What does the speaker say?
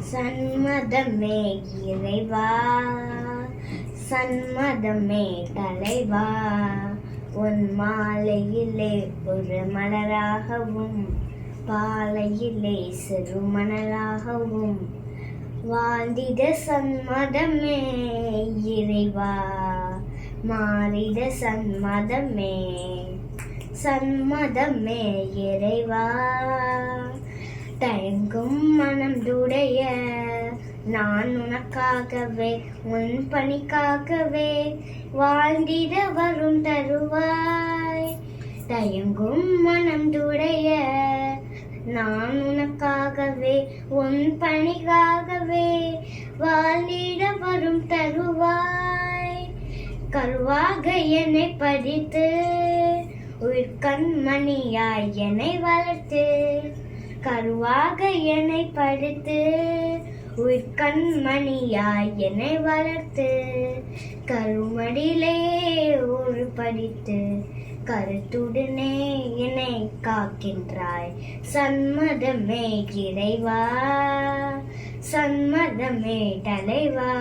சன்மதமே இறைவா, சன்மதமே தலைவா, உன் மாலையிலே ஒரு மலராகவும் பாலையிலே சிறு மணலாகவும் வாழ்ந்திட சன்மதமே இறைவா, மாறிட சன்மதமே, சன்மதமே இறைவா. தயங்கும் மனம் துடைய நான் உனக்காகவே உன் பணிக்காகவே வாழ்ந்திட வரும் தருவாய். தயங்கும் மனம் துடைய நான் உனக்காகவே உன் பணிக்காகவே வாழ்ந்திட வரும் தருவாய். கருவாக என்னை படித்து உயிர் கண்மணியாய் என்னை வளர்த்து, கருவாக என்னை படித்து உயிர் கண்மணியாய் என்னை வளர்த்து, கருமடியிலே ஒரு படித்து கருத்துடனே என்னை காக்கின்றாய். சன்மதமே இறைவா, சன்மதமே தலைவா.